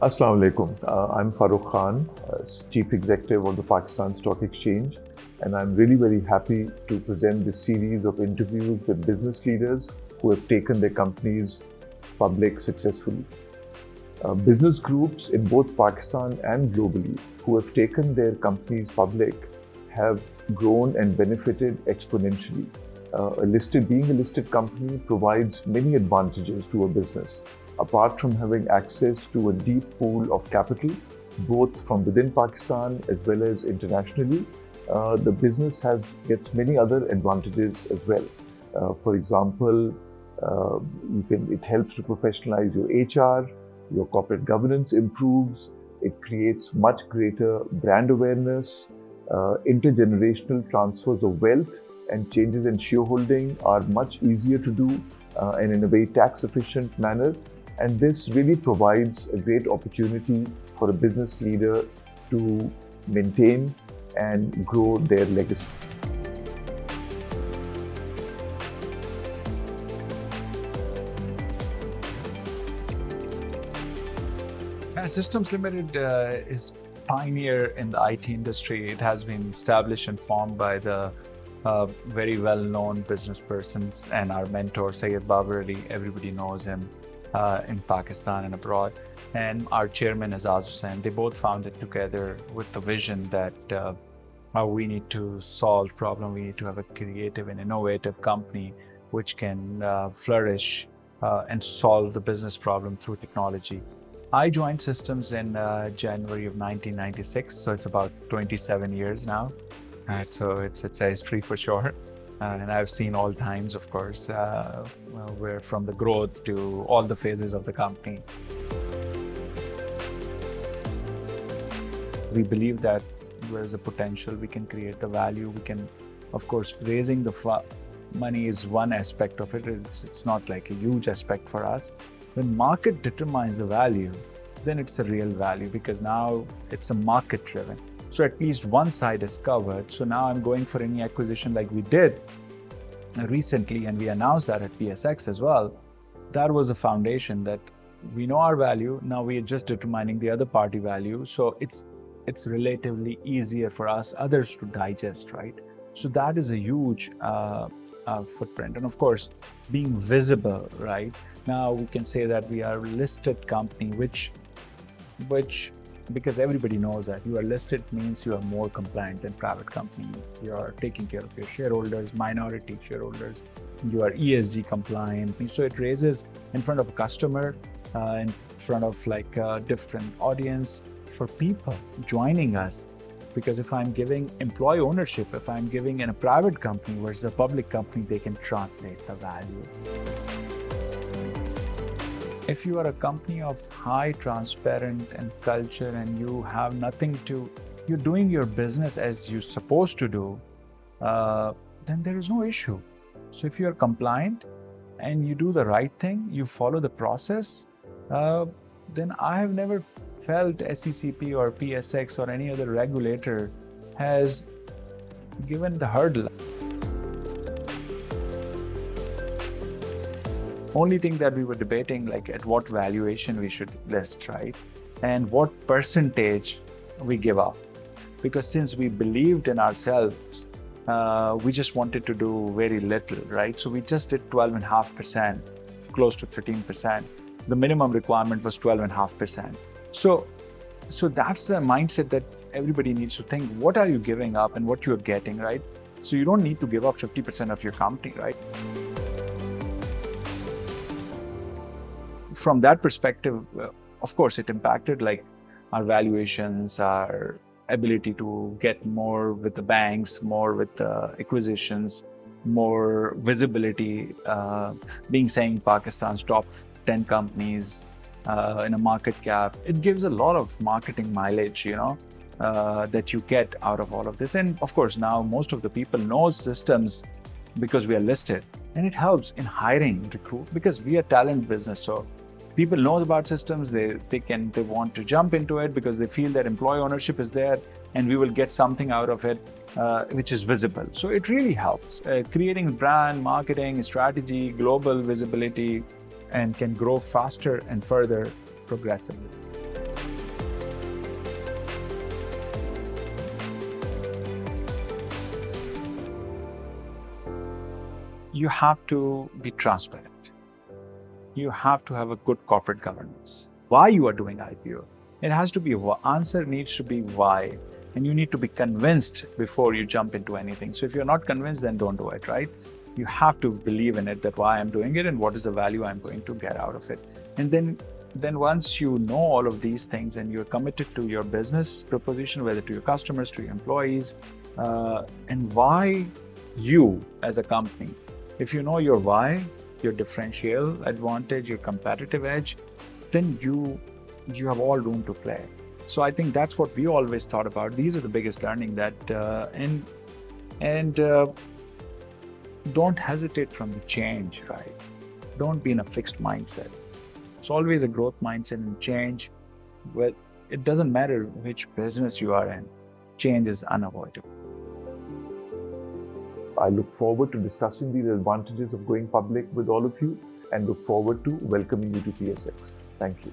Assalamu alaikum. I'm Farooq Khan, Chief Executive of the Pakistan Stock Exchange, and I'm really very happy to present this series of interviews with business leaders who have taken their companies public successfully. Business groups in both Pakistan and globally who have taken their companies public have grown and benefited exponentially. Being a listed company provides many advantages to a business. Apart from having access to a deep pool of capital, both from within Pakistan as well as internationally, the business gets many other advantages as well. For example, it helps to professionalize your HR, your corporate governance improves, it creates much greater brand awareness, intergenerational transfers of wealth and changes in shareholding are much easier to do and in a very tax efficient manner. And this really provides a great opportunity for a business leader to maintain and grow their legacy. Systems Limited is pioneer in the IT industry. It has been established and formed by the very well-known business persons and our mentor, Syed Babar Ali. Everybody knows him in Pakistan and abroad. And our chairman, Azaz Hussain. They both founded together with the vision that we need to solve problem. We need to have a creative and innovative company which can flourish and solve the business problem through technology. I joined Systems in January of 1996, so it's about 27 years now. So it's a history for sure. And I've seen all times, of course, where from the growth to all the phases of the company. We believe that there's a potential, we can create the value, we can, of course, raising the money is one aspect of it. It's not like a huge aspect for us. When market determines the value, then it's a real value because now it's a market driven. So at least one side is covered. So now I'm going for any acquisition like we did recently, and we announced that at PSX as well. That was a foundation that we know our value. Now we are just determining the other party value. So it's relatively easier for us, others to digest, right? So that is a huge footprint. And of course, being visible, right? Now we can say that we are a listed company, which because everybody knows that you are listed means you are more compliant than private company. You are taking care of your shareholders, minority shareholders. You are ESG compliant. So it raises in front of a customer, in front of like a different audience for people joining us. Because if I'm giving employee ownership, if I'm giving in a private company versus a public company, they can translate the value. If you are a company of high transparent and culture and you have nothing to, you're doing your business as you're supposed to do, then there is no issue. So if you're compliant and you do the right thing, you follow the process, then I have never felt SECP or PSX or any other regulator has given the hurdle. Only thing that we were debating, like at what valuation we should list, right? And what percentage we give up. Because since we believed in ourselves, we just wanted to do very little, right? So we just did 12.5%, close to 13%. The minimum requirement was 12.5%. So that's the mindset that everybody needs to think. What are you giving up and what you're getting, right? So you don't need to give up 50% of your company, right? From that perspective, of course, it impacted like our valuations, our ability to get more with the banks, more with the acquisitions, more visibility, saying Pakistan's top 10 companies in a market cap. It gives a lot of marketing mileage, that you get out of all of this. And of course, now most of the people know Systems because we are listed, and it helps in hiring, recruit, because we are talent business. So People know about systems, they want to jump into it because they feel that employee ownership is there and we will get something out of it, which is visible. So it really helps. Creating brand, marketing, strategy, global visibility, and can grow faster and further progressively. You have to be transparent. You have to have a good corporate governance. Why you are doing IPO? It has to be, answer needs to be why. And you need to be convinced before you jump into anything. So if you're not convinced, then don't do it, right? You have to believe in it, that why I'm doing it and what is the value I'm going to get out of it. And then once you know all of these things and you're committed to your business proposition, whether to your customers, to your employees, and why you as a company, if you know your why, your differential advantage, your competitive edge, then you have all room to play. So I think that's what we always thought about. These are the biggest learning that don't hesitate from the change, right? Don't be in a fixed mindset. It's always a growth mindset and change. Well, it doesn't matter which business you are in, change is unavoidable. I look forward to discussing the advantages of going public with all of you and look forward to welcoming you to PSX. Thank you.